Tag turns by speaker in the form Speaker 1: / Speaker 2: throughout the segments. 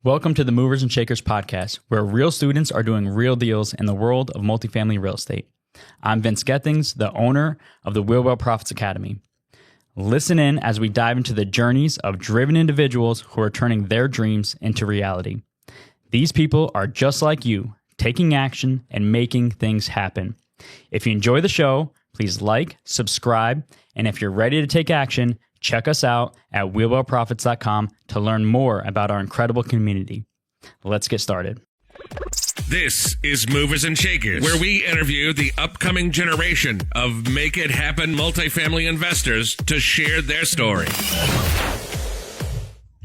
Speaker 1: Welcome to the Movers and Shakers podcast, where real students are doing real deals in the world of multifamily real estate. I'm Vince Gethings, the owner of the Wheelwell Profits Academy. Listen in as we dive into the journeys of driven individuals who are turning their dreams into reality. These people are just like you, taking action and making things happen. If you enjoy the show, please like, subscribe, and if you're ready to take action, check us out at wheelwellprofits.com to learn more about our incredible community. Let's get started.
Speaker 2: This is Movers and Shakers, where we interview the upcoming generation of Make It Happen multifamily investors to share their story.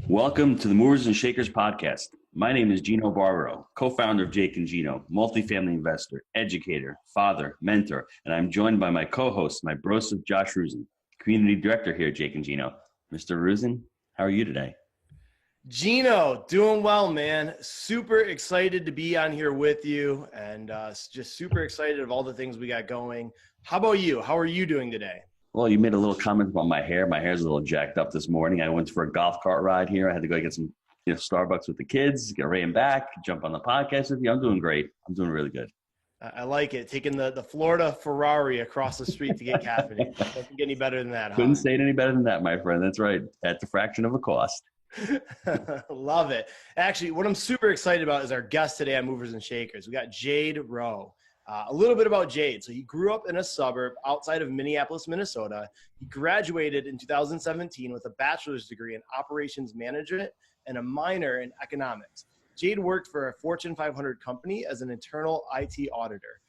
Speaker 3: Welcome to the Movers and Shakers podcast. My name is Gino Barbaro, co-founder of Jake and Gino, multifamily investor, educator, father, mentor, and I'm joined by my co-host, my brosif Josh Rusin, community director here at Jake and Gino. Mr. Rusin, how are you today?
Speaker 4: Gino, doing well, man. Super excited to be on here with you and just super excited of all the things we got going. How about you? How are you doing today?
Speaker 3: Well, you made a little comment about my hair. My hair's a little jacked up this morning. I went for a golf cart ride here. I had to go get some Starbucks with the kids, get ready and back, jump on the podcast with you. I'm doing great. I'm doing really good.
Speaker 4: I like it. Taking the Florida Ferrari across the street to get caffeine. Doesn't get any better than that.
Speaker 3: Couldn't say it any better than that, my friend. That's right. At the fraction of a cost.
Speaker 4: Love it. Actually, what I'm super excited about is our guest today on Movers and Shakers. We got Jade Rowe. A little bit about Jade. So he grew up in a suburb outside of Minneapolis, Minnesota. He graduated in 2017 with a bachelor's degree in operations management and a minor in economics. Jade worked for a Fortune 500 company as an internal IT auditor.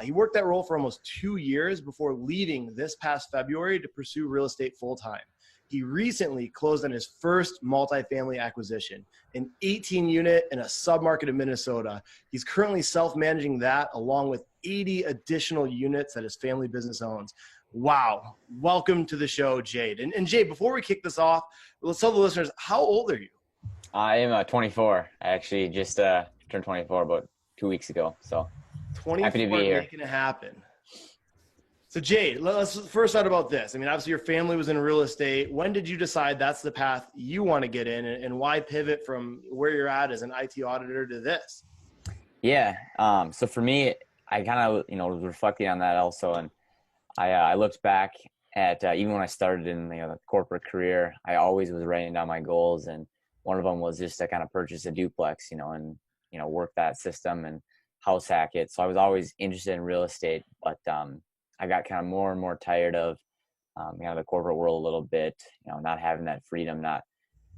Speaker 4: He worked that role for almost 2 years before leaving this past February to pursue real estate full-time. He recently closed on his first multifamily acquisition, an 18-unit in a submarket of Minnesota. He's currently self-managing that along with 80 additional units that his family business owns. Wow. Welcome to the show, Jade. And Jade, before we kick this off, let's tell the listeners, how old are you?
Speaker 5: I am 24. I actually just turned 24 about 2 weeks ago. So
Speaker 4: 24,
Speaker 5: happy to be here.
Speaker 4: Making it happen. So Jade, let's first out about this. I mean, obviously your family was in real estate. When did you decide that's the path you want to get in, and why pivot from where you're at as an IT auditor to this?
Speaker 5: Yeah. So for me, I kind of, was reflecting on that also. And I looked back at, even when I started in the corporate career, I always was writing down my goals. And one of them was just to kind of purchase a duplex, and work that system and house hack it. So I was always interested in real estate, but I got kind of more and more tired of the corporate world a little bit, not having that freedom, not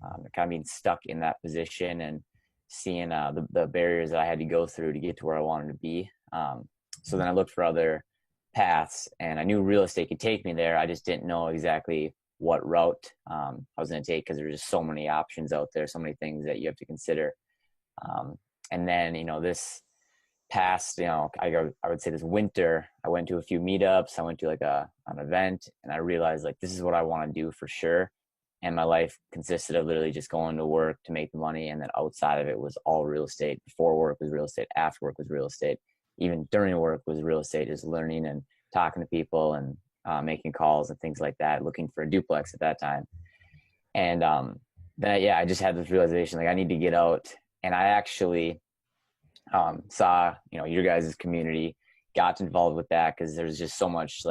Speaker 5: kind of being stuck in that position and seeing the barriers that I had to go through to get to where I wanted to be. So then I looked for other paths, and I knew real estate could take me there. I just didn't know exactly what route I was going to take, because there's just so many options out there, so many things that you have to consider. And then, this past, I would say this winter, I went to a few meetups. I went to an event, and I realized this is what I want to do for sure. And my life consisted of literally just going to work to make the money. And then outside of it was all real estate. Before work was real estate. After work was real estate. Even during work was real estate, just learning and talking to people and making calls and things like that, looking for a duplex at that time. And then, I just had this realization, I need to get out. And I actually saw, your guys' community, got involved with that because there's just so much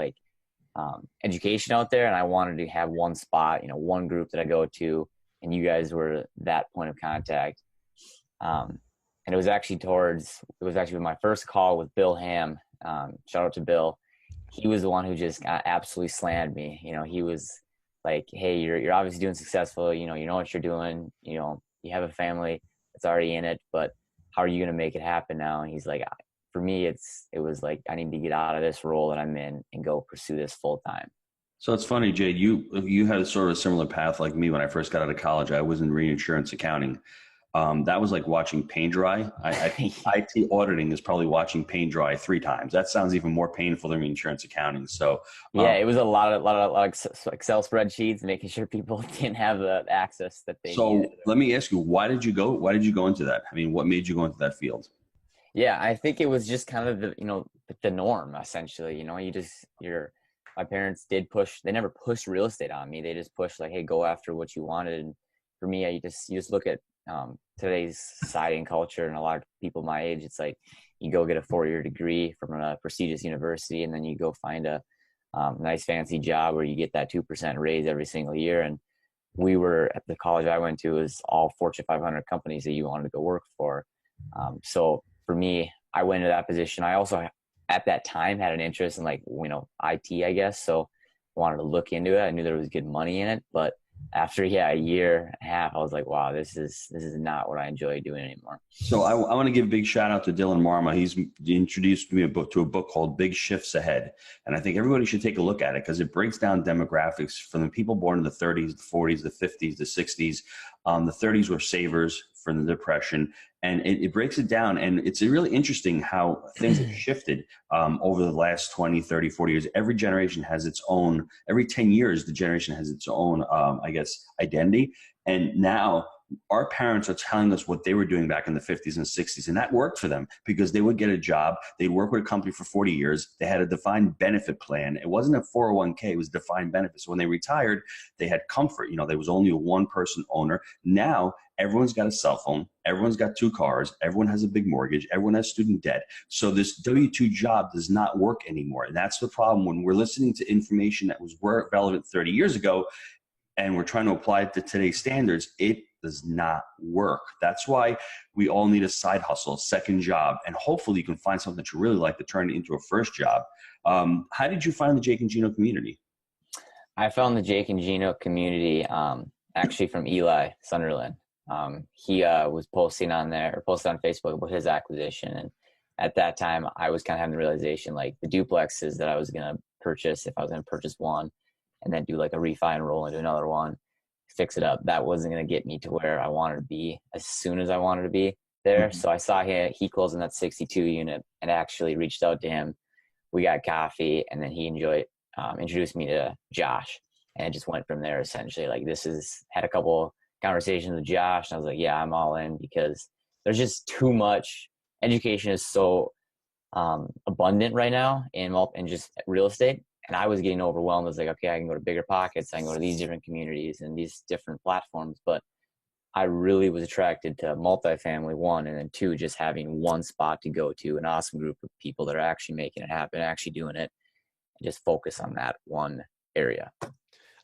Speaker 5: education out there. And I wanted to have one spot, one group that I go to, and you guys were that point of contact. And it was actually with my first call with Bill Ham. Shout out to Bill. He was the one who just absolutely slammed me. He was like, hey, you're obviously doing successful. You know what you're doing. You have a family that's already in it, but how are you going to make it happen now? And he's like, for me, it was like, I need to get out of this role that I'm in and go pursue this full time.
Speaker 3: So it's funny, Jade, you had sort of a similar path like me when I first got out of college. I was in reinsurance accounting. That was like watching paint dry. IT auditing is probably watching paint dry 3 times. That sounds even more painful than insurance accounting. So
Speaker 5: it was a lot of Excel spreadsheets, making sure people didn't have the access that they needed.
Speaker 3: Let me ask you, why did you go into that? I mean, what made you go into that field?
Speaker 5: Yeah, I think it was just kind of the norm essentially. My parents did push. They never pushed real estate on me. They just pushed hey, go after what you wanted. And for me, you just look at today's society and culture, and a lot of people my age, it's like you go get a 4-year degree from a prestigious university, and then you go find a nice fancy job where you get that 2% raise every single year. And we were at the college I went to, was all Fortune 500 companies that you wanted to go work for. So for me, I went into that position. I also at that time had an interest in IT, I guess. So I wanted to look into it. I knew there was good money in it, but after a year and a half, I was like, wow, this is not what I enjoy doing anymore.
Speaker 3: So I want to give a big shout out to Dylan Marma. He's introduced me to a book called Big Shifts Ahead. And I think everybody should take a look at it because it breaks down demographics from the people born in the 30s, the 40s, the 50s, the 60s. The 30s were savers from the Depression. And it breaks it down. And it's really interesting how things have shifted over the last 20, 30, 40 years. Every generation has its own, every 10 years, the generation has its own, identity. And now our parents are telling us what they were doing back in the 50s and 60s. And that worked for them because they would get a job. They'd work with a company for 40 years. They had a defined benefit plan. It wasn't a 401k. It was defined benefits. So when they retired, they had comfort. There was only a one-person owner. Now, everyone's got a cell phone. Everyone's got 2 cars. Everyone has a big mortgage. Everyone has student debt. So this W-2 job does not work anymore. And that's the problem when we're listening to information that was relevant 30 years ago and we're trying to apply it to today's standards. It does not work. That's why we all need a side hustle, a second job, and hopefully you can find something that you really like to turn it into a first job. How did you find the Jake and Gino community?
Speaker 5: I found the Jake and Gino community actually from Eli Sunderland. He was posting on Facebook about his acquisition. And at that time, I was kind of having the realization, like the duplexes that I was going to purchase, if I was going to purchase one and then do like a refi and roll into another one, fix it up, that wasn't going to get me to where I wanted to be as soon as I wanted to be there. Mm-hmm. So I saw he closed in that 62 unit and actually reached out to him. We got coffee, and then he introduced me to Josh, and it just went from there essentially. Like had a couple conversations with Josh, and I was like, yeah, I'm all in because there's just too much. Education is so abundant right now in just real estate. And I was getting overwhelmed. I was like, okay, I can go to Bigger Pockets. I can go to these different communities and these different platforms. But I really was attracted to multifamily, 1, and then 2, just having one spot to go to, an awesome group of people that are actually making it happen, actually doing it, and just focus on that one area.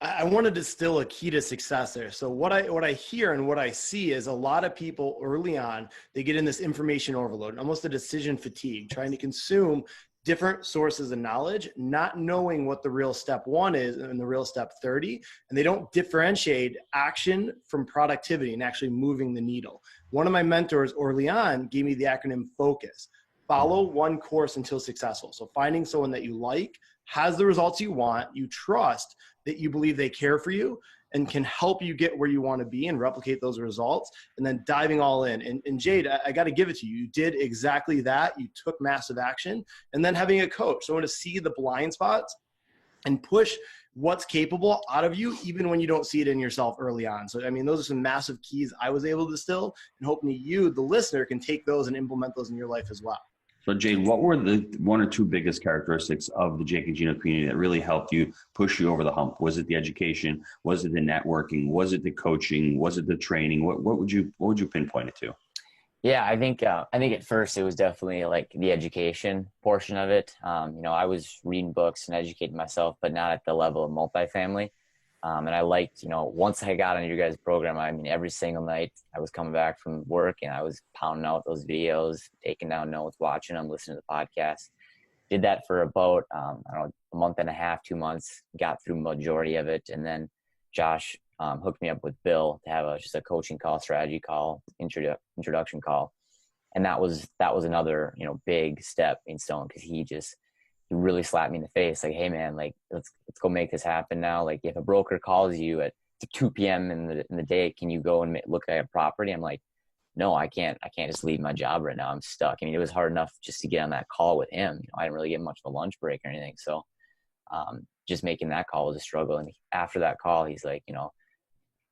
Speaker 4: I want to distill a key to success there. So what I hear and what I see is a lot of people early on, they get in this information overload, almost a decision fatigue, trying to consume different sources of knowledge, not knowing what the real step 1 is and the real step 30. And they don't differentiate action from productivity and actually moving the needle. One of my mentors early on gave me the acronym FOCUS. Follow one course until successful. So finding someone that you like, has the results you want, you trust, that you believe they care for you and can help you get where you want to be and replicate those results, and then diving all in. And Jade, I got to give it to you. You did exactly that. You took massive action, and then having a coach, someone to see the blind spots and push what's capable out of you, even when you don't see it in yourself early on. So, I mean, those are some massive keys I was able to distill, and hoping you, the listener, can take those and implement those in your life as well.
Speaker 3: So Jade, what were the 1 or 2 biggest characteristics of the Jake and Gino community that really helped you push you over the hump? Was it the education? Was it the networking? Was it the coaching? Was it the training? What would you pinpoint it to?
Speaker 5: Yeah, I think at first it was definitely like the education portion of it. I was reading books and educating myself, but not at the level of multifamily. And I liked, once I got on your guys' program, I mean, every single night I was coming back from work and I was pounding out those videos, taking down notes, watching them, listening to the podcast. Did that for about, a month and a half, 2 months, got through majority of it. And then Josh hooked me up with Bill to have just a coaching call, strategy call, introduction call. And that was another, big step in stone, because he really slapped me in the face. Like, hey man, like let's go make this happen now. Like if a broker calls you at 2 p.m. in the day, can you go and look at a property? I'm like, no, I can't just leave my job right now. I'm stuck. I mean, it was hard enough just to get on that call with him. I didn't really get much of a lunch break or anything. So just making that call was a struggle. And after that call, he's like,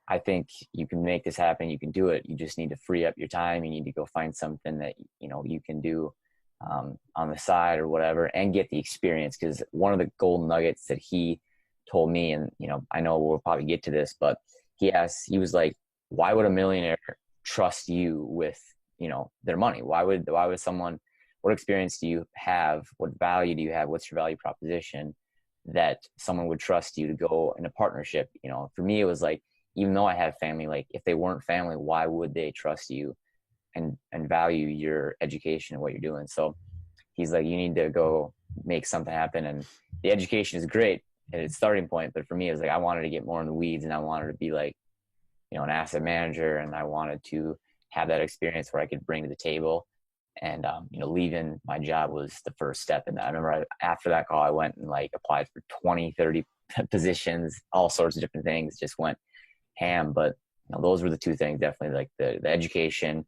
Speaker 5: I think you can make this happen. You can do it. You just need to free up your time. You need to go find something that, you can do on the side or whatever, and get the experience. Because one of the gold nuggets that he told me, and I know we'll probably get to this, but he was like, why would a millionaire trust you with, their money? Why would someone, what experience do you have? What value do you have? What's your value proposition that someone would trust you to go in a partnership? For me, it was like, even though I have family, like if they weren't family, why would they trust you and value your education and what you're doing? So he's like, you need to go make something happen. And the education is great at its starting point. But for me, it was like, I wanted to get more in the weeds, and I wanted to be like, an asset manager. And I wanted to have that experience where I could bring to the table. And, leaving my job was the first step in that. I remember after that call, I went and like applied for 20, 30 positions, all sorts of different things, just went ham. But those were the two things, definitely, like the education,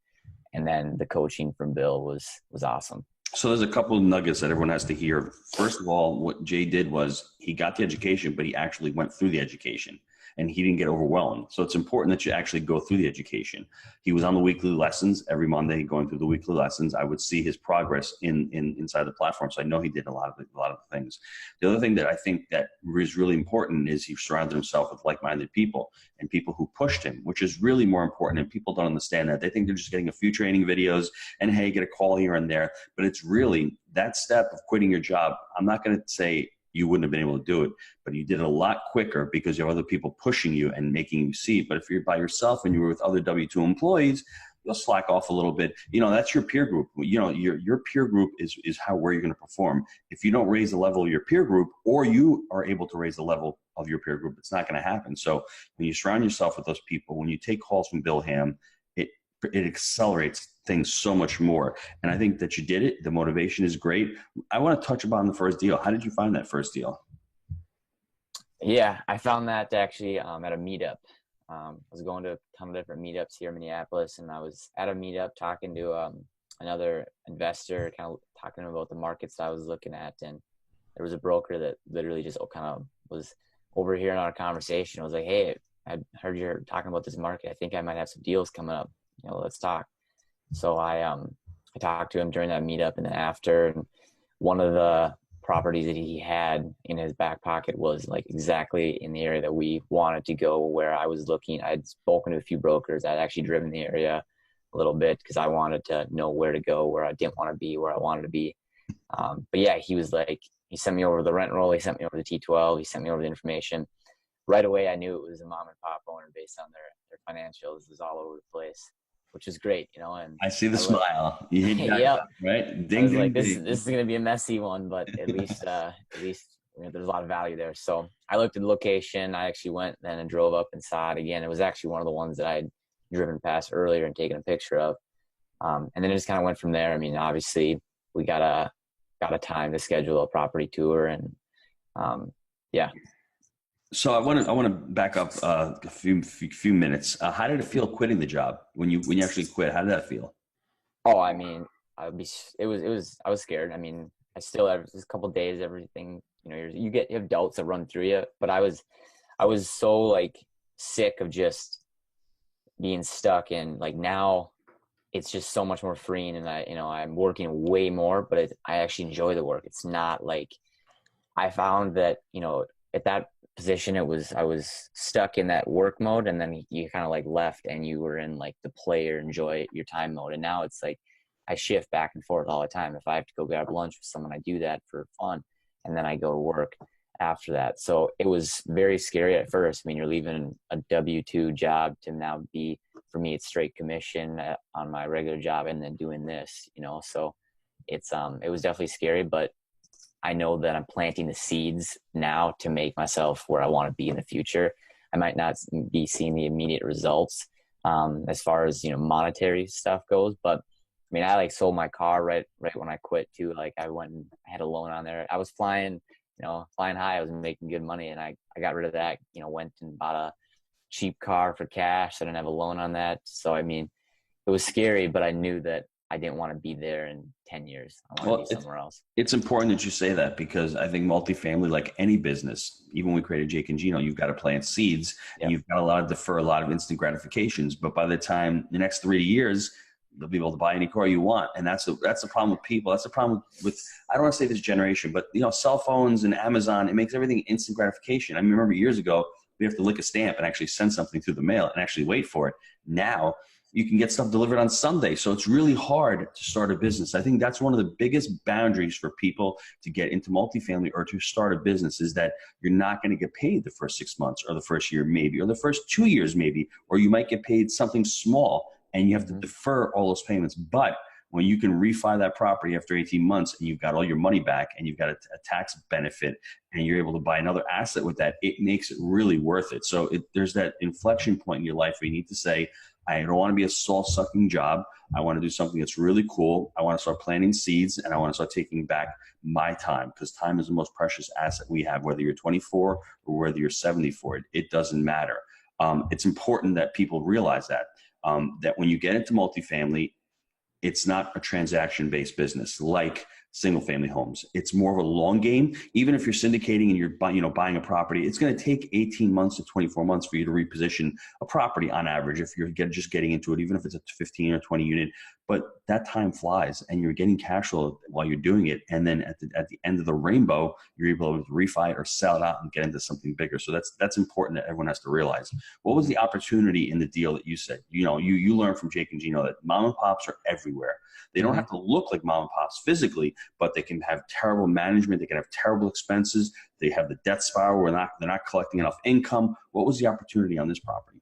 Speaker 5: and then the coaching from Bill was awesome.
Speaker 3: So there's a couple of nuggets that everyone has to hear. First of all, what Jay did was he got the education, but he actually went through the education, and he didn't get overwhelmed. So it's important that you actually go through the education. He was on the weekly lessons every Monday, going through the weekly lessons. I would see his progress inside the platform. So I know he did a lot of things. The other thing that I think that is really important is he surrounded himself with like-minded people and people who pushed him, which is really more important. And people don't understand that. They think they're just getting a few training videos and, hey, get a call here and there. But it's really that step of quitting your job. I'm not going to say you wouldn't have been able to do it, but you did it a lot quicker because you have other people pushing you and making you see. But if you're by yourself and you were with other W-2 employees, you'll slack off a little bit. That's your peer group. Your peer group is where you're going to perform. If you don't raise the level of your peer group, or you are able to raise the level of your peer group, it's not going to happen. So when you surround yourself with those people, when you take calls from Bill Ham, it accelerates things so much more. And I think that you did it. The motivation is great. I want to touch upon the first deal. How did you find that first deal?
Speaker 5: Yeah, I found that actually at a meetup. I was going to a ton of different meetups here in Minneapolis, and I was at a meetup talking to another investor, kind of talking about the markets that I was looking at. And there was a broker that literally just kind of was overhearing our conversation. I was like, hey, I heard you're talking about this market. I think I might have some deals coming up. Let's talk. So I talked to him during that meetup, and then after, and one of the properties that he had in his back pocket was like exactly in the area that we wanted to go, where I was looking. I'd spoken to a few brokers. I'd actually driven the area a little bit because I wanted to know where to go, where I didn't want to be, where I wanted to be. But yeah, he was like, he sent me over the rent roll. He sent me over the T12. He sent me over the information. Right away, I knew it was a mom and pop owner based on their financials. It was all over the place, which is great, and
Speaker 3: I see the smile. You hit
Speaker 5: yep.
Speaker 3: Right?
Speaker 5: Ding, ding, like, this is going to be a messy one, but at least there's a lot of value there. So I looked at the location. I actually went then and drove up and saw it again. It was actually one of the ones that I had driven past earlier and taken a picture of. And then it just kind of went from there. I mean, obviously we got a time to schedule a property tour, and yeah.
Speaker 3: So I want to back up a few minutes. How did it feel quitting the job when you actually quit? How did that feel?
Speaker 5: Oh, I mean, I was scared. I mean, I still have just a couple of days, everything, you have doubts that run through you, but I was so like sick of just being stuck, and like now it's just so much more freeing, and I'm working way more, but I actually enjoy the work. It's not like, I found that, at that position, I was stuck in that work mode, and then you kind of like left and you were in like the play or enjoy your time mode. And now it's like I shift back and forth all the time. If I have to go grab lunch with someone, I do that for fun, and then I go to work after that. So it was very scary at first. I mean, you're leaving a W-2 job to now be, for me, it's straight commission on my regular job, and then doing this, so it was definitely scary, but I know that I'm planting the seeds now to make myself where I want to be in the future. I might not be seeing the immediate results as far as, monetary stuff goes. But I mean, I like sold my car right when I quit too. Like I went and I had a loan on there. I was flying high. I was making good money, and I got rid of that, went and bought a cheap car for cash. I didn't have a loan on that. So, I mean, it was scary, but I knew that I didn't want to be there in 10 years. I wanted to be somewhere else. It's
Speaker 3: important that you say that, because I think multifamily, like any business, even when we created Jake and Gino, you've got to plant seeds, and you've got to defer a lot of instant gratifications. But by the time the next 3 years, they'll be able to buy any car you want. And that's the problem with people. That's the problem with, I don't want to say this generation, but cell phones and Amazon, it makes everything instant gratification. I remember years ago, we have to lick a stamp and actually send something through the mail and actually wait for it. Now, you can get stuff delivered on Sunday. So it's really hard to start a business. I think that's one of the biggest boundaries for people to get into multifamily or to start a business, is that you're not going to get paid the first 6 months or the first year maybe, or the first 2 years maybe, or you might get paid something small and you have to defer all those payments. But when you can refi that property after 18 months and you've got all your money back and you've got a tax benefit and you're able to buy another asset with that, it makes it really worth it. So there's that inflection point in your life where you need to say, I don't want to be a soul-sucking job. I want to do something that's really cool. I want to start planting seeds, and I want to start taking back my time, because time is the most precious asset we have, whether you're 24 or whether you're 74. It doesn't matter. It's important that people realize that when you get into multifamily, it's not a transaction-based business like single-family homes. It's more of a long game. Even if you're syndicating and you're buying a property, it's going to take 18 months to 24 months for you to reposition a property on average if you're just getting into it, even if it's a 15 or 20 unit. But that time flies, and you're getting cash flow while you're doing it. And then at the end of the rainbow, you're able to refi it or sell it out and get into something bigger. So that's important that everyone has to realize. What was the opportunity in the deal that you said? You learned from Jake and Gino that mom and pops are everywhere. They don't have to look like mom and pops physically, but they can have terrible management. They can have terrible expenses. They have the death spiral where they're not collecting enough income. What was the opportunity on this property?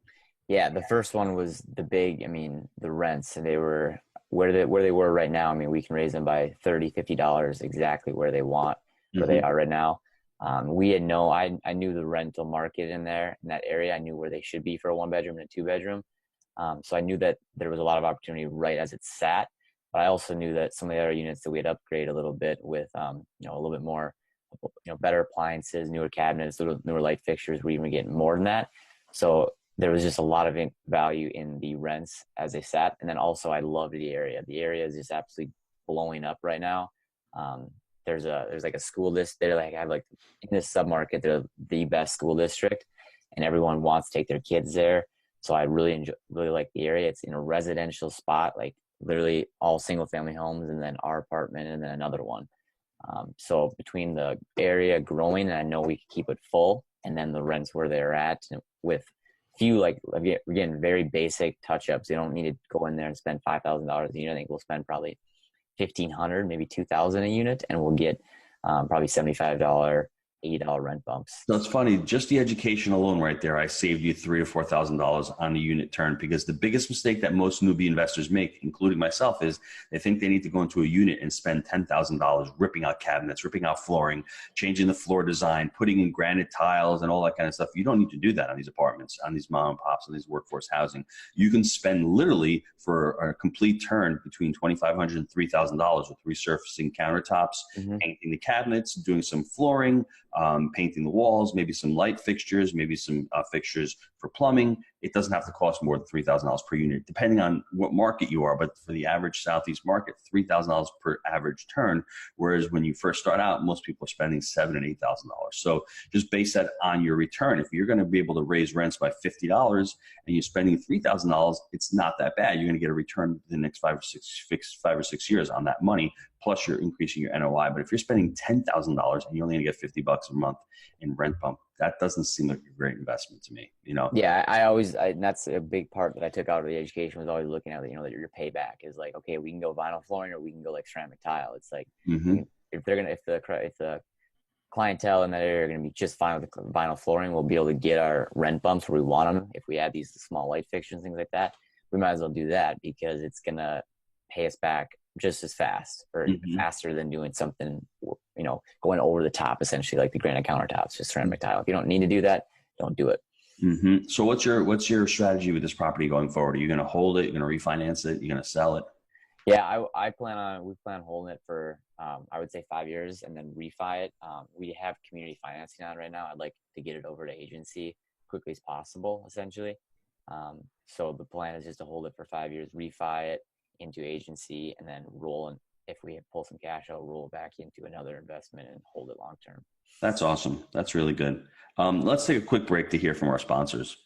Speaker 5: Yeah, the first one was the rents. They were where they were right now. I mean, we can raise them by $30, $50 exactly where they want, where they are right now. I knew the rental market in that area. I knew where they should be for a 1-bedroom and a 2-bedroom. So I knew that there was a lot of opportunity right as it sat. But I also knew that some of the other units that we had upgraded a little bit with, a little bit more, better appliances, newer cabinets, newer light fixtures, were even getting more than that. So there was just a lot of value in the rents as they sat. And then also I loved the area. The area is just absolutely blowing up right now. There's like a school district. In this submarket, they're the best school district, and everyone wants to take their kids there. So I really like the area. It's in a residential spot, like literally all single family homes, and then our apartment, and then another one. So between the area growing, and I know we could keep it full, and then the rents where they're at, with few, again, very basic touch-ups. You don't need to go in there and spend $5,000 a unit. I think we'll spend probably $1,500, maybe $2,000 a unit, and we'll get probably $75, $80 rent bumps.
Speaker 3: So it's funny, just the education alone right there, I saved you $3,000 to $4,000 on the unit turn, because the biggest mistake that most newbie investors make, including myself, is they think they need to go into a unit and spend $10,000 ripping out cabinets, ripping out flooring, changing the floor design, putting in granite tiles and all that kind of stuff. You don't need to do that on these apartments, on these mom and pops, on these workforce housing. You can spend literally for a complete turn between $2,500 and $3,000 with resurfacing countertops, painting the cabinets, doing some flooring, painting the walls, maybe some light fixtures, maybe some fixtures for plumbing. It doesn't have to cost more than $3,000 per unit, depending on what market you are. But for the average Southeast market, $3,000 per average turn. Whereas when you first start out, most people are spending $7,000 and $8,000. So just base that on your return. If you're going to be able to raise rents by $50 and you're spending $3,000, it's not that bad. You're going to get a return in the next 5 or 6 years on that money. Plus you're increasing your NOI. But if you're spending $10,000 and you're only going to get $50 a month in rent bump, that doesn't seem like a great investment to me.
Speaker 5: Yeah, and that's a big part that I took out of the education, was always looking at that your payback is like, okay, we can go vinyl flooring or we can go like ceramic tile. It's like if the clientele in that area are going to be just fine with the vinyl flooring, we'll be able to get our rent bumps where we want them. If we add these small light fixtures, things like that, we might as well do that, because it's going to pay us back just as fast, or faster than doing something, going over the top, essentially, like the granite countertops, just ceramic tile. If you don't need to do that, don't do it.
Speaker 3: So what's your strategy with this property going forward? Are you going to hold it? You're going to refinance it? You're going to sell it?
Speaker 5: Yeah, we plan on holding it for, I would say 5 years, and then refi it. We have community financing on it right now. I'd like to get it over to agency quickly as possible, essentially. So the plan is just to hold it for 5 years, refi it into agency, and then roll. And if we pull some cash, I'll roll it back into another investment and hold it long term.
Speaker 3: That's awesome. That's really good. Let's take a quick break to hear from our sponsors.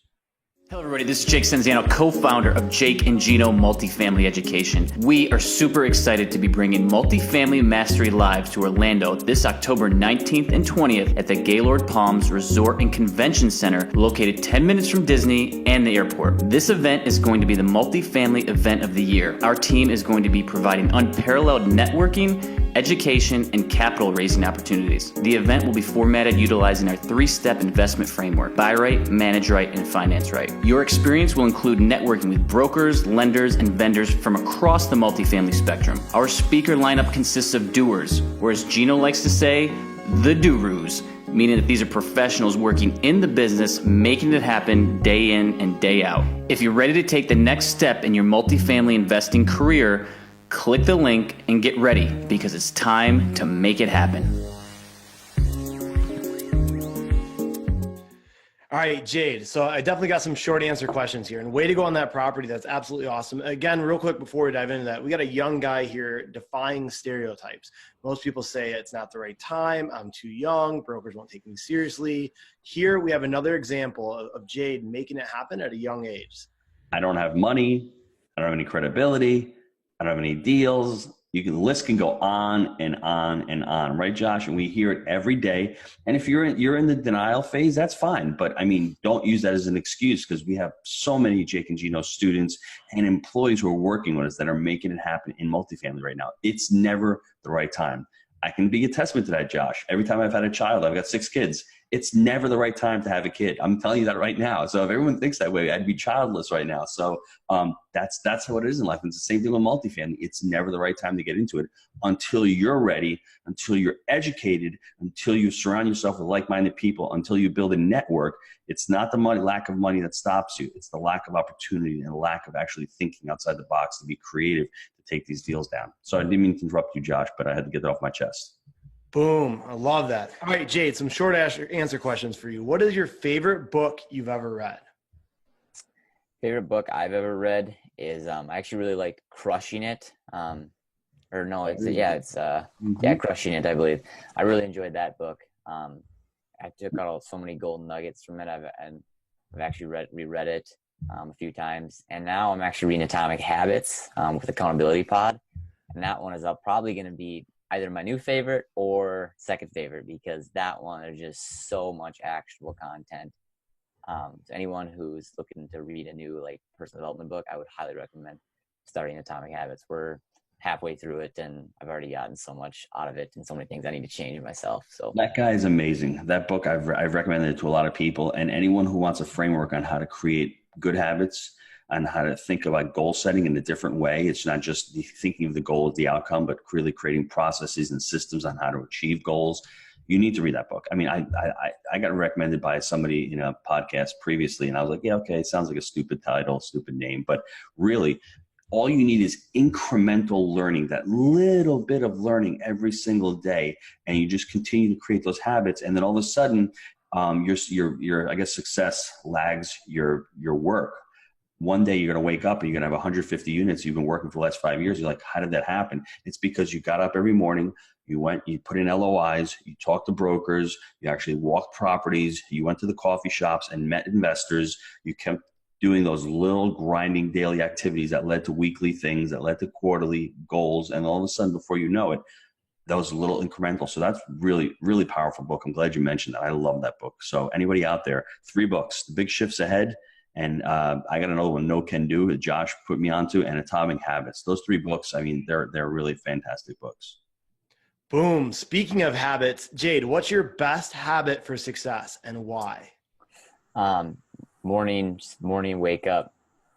Speaker 1: Hello, everybody. This is Jake Senziano, co-founder of Jake and Gino Multifamily Education. We are super excited to be bringing Multifamily Mastery Live to Orlando this October 19th and 20th at the Gaylord Palms Resort and Convention Center, located 10 minutes from Disney and the airport. This event is going to be the multifamily event of the year. Our team is going to be providing unparalleled networking, education, and capital raising opportunities. The event will be formatted utilizing our 3-step investment framework: buy right, manage right, and finance right. Your experience will include networking with brokers, lenders, and vendors from across the multifamily spectrum. Our speaker lineup consists of doers, or as Gino likes to say, the doers, meaning that these are professionals working in the business, making it happen day in and day out. If you're ready to take the next step in your multifamily investing career, click the link and get ready, because it's time to make it happen.
Speaker 4: All right, Jade. So I definitely got some short answer questions here, and way to go on that property. That's absolutely awesome. Again, real quick before we dive into that, we got a young guy here defying stereotypes. Most people say it's not the right time, I'm too young, brokers won't take me seriously. Here we have another example of Jade making it happen at a young age.
Speaker 3: I don't have money. I don't have any credibility. I don't have any deals. The list can go on and on and on, right, Josh? And we hear it every day. And if you're in the denial phase, that's fine. But I mean, don't use that as an excuse, because we have so many Jake and Gino students and employees who are working with us that are making it happen in multifamily right now. It's never the right time. I can be a testament to that, Josh. Every time I've had a child, I've got 6 kids. It's never the right time to have a kid. I'm telling you that right now. So if everyone thinks that way, I'd be childless right now. So that's how it is in life. It's the same thing with multifamily. It's never the right time to get into it until you're ready, until you're educated, until you surround yourself with like-minded people, until you build a network. It's not the lack of money that stops you. It's the lack of opportunity and the lack of actually thinking outside the box to be creative to take these deals down. So I didn't mean to interrupt you, Josh, but I had to get that off my chest.
Speaker 4: Boom. I love that. All right, Jade, some short answer questions for you. What is your favorite book you've ever read?
Speaker 5: Favorite book I've ever read is I actually really like Crushing It. Crushing It, I believe. I really enjoyed that book. I took out so many golden nuggets from it. I've actually reread it a few times, and now I'm actually reading Atomic Habits with Accountability Pod, and that one is probably going to be either my new favorite or second favorite, because that one is just so much actionable content. To anyone who's looking to read a new personal development book, I would highly recommend starting Atomic Habits. We're halfway through it, and I've already gotten so much out of it and so many things I need to change in myself. So
Speaker 3: that guy is amazing. That book, I've recommended it to a lot of people, and anyone who wants a framework on how to create good habits and how to think about goal setting in a different way. It's not just thinking of the goal as the outcome, but really creating processes and systems on how to achieve goals. You need to read that book. I mean, I got recommended by somebody in a podcast previously, and I was like, yeah, okay, it sounds like a stupid title, stupid name, but really all you need is incremental learning, that little bit of learning every single day, and you just continue to create those habits, and then all of a sudden, your I guess success lags your work. One day you're going to wake up and you're going to have 150 units you've been working for the last 5 years. You're like, how did that happen? It's because you got up every morning, you put in LOIs, you talked to brokers, you actually walked properties, you went to the coffee shops and met investors, you kept doing those little grinding daily activities that led to weekly things, that led to quarterly goals. And all of a sudden, before you know it, that was a little incremental. So that's really, really powerful book. I'm glad you mentioned that. I love that book. So anybody out there, 3 books, The Big Shifts Ahead, and I got another one, No Can Do, that Josh put me onto, and Atomic Habits. Those 3 books, I mean, they're really fantastic books.
Speaker 4: Boom. Speaking of habits, Jade, what's your best habit for success and why?
Speaker 5: Morning wake up,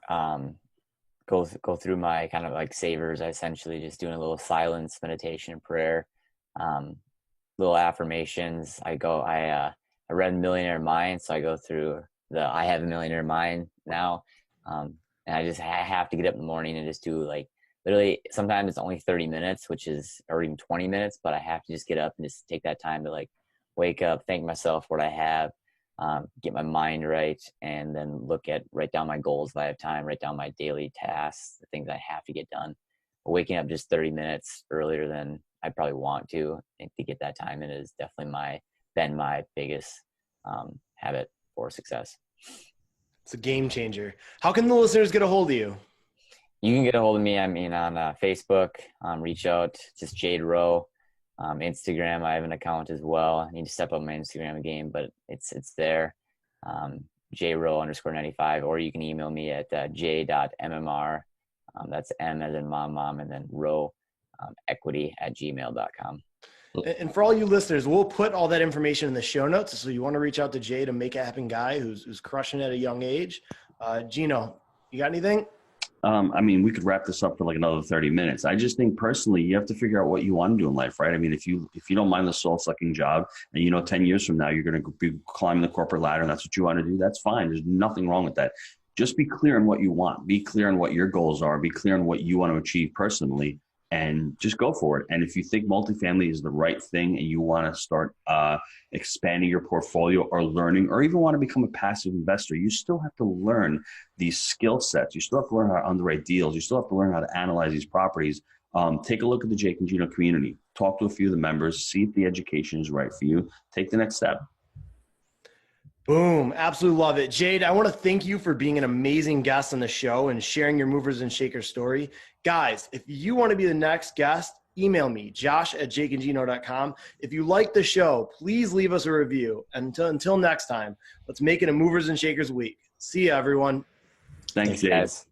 Speaker 5: go through my kind of savers. I essentially just doing a little silence, meditation, and prayer, little affirmations. I read Millionaire Mind, so I go through I have a millionaire mind now. And I have to get up in the morning and just do literally, sometimes it's only 30 minutes, or even 20 minutes, but I have to just get up and just take that time to wake up, thank myself for what I have, get my mind right, and then write down my goals if I have time, write down my daily tasks, the things I have to get done. But waking up just 30 minutes earlier than I probably want to get that time in is definitely been my biggest habit for success.
Speaker 4: It's a game changer. How can the listeners get a hold of you?
Speaker 5: You can get a hold of me. I mean, on Facebook, reach out, just Jade Rowe. Instagram, I have an account as well. I need to step up my Instagram game, but it's there. JRowe_95, or you can email me at j.mmr. That's M as in mom, and then row equity@gmail.com.
Speaker 4: And for all you listeners, we'll put all that information in the show notes. So you want to reach out to Jade, a make it happen guy who's crushing at a young age. Gino, you got anything?
Speaker 3: I mean, we could wrap this up for like another 30 minutes. I just think personally, you have to figure out what you want to do in life, right? I mean, if you don't mind the soul sucking job and 10 years from now, you're going to be climbing the corporate ladder and that's what you want to do, that's fine. There's nothing wrong with that. Just be clear on what you want. Be clear on what your goals are. Be clear on what you want to achieve personally, and just go for it. And if you think multifamily is the right thing and you want to start expanding your portfolio or learning, or even want to become a passive investor, you still have to learn these skill sets. You still have to learn how to underwrite deals. You still have to learn how to analyze these properties. Take a look at the Jake and Gino community. Talk to a few of the members. See if the education is right for you. Take the next step.
Speaker 4: Boom. Absolutely love it. Jade, I want to thank you for being an amazing guest on the show and sharing your movers and shakers story. Guys, if you want to be the next guest, email me, josh@jakeandgino.com. If you like the show, please leave us a review. Until next time, let's make it a movers and shakers week. See you, everyone.
Speaker 3: Thanks, Jade.
Speaker 5: Guys.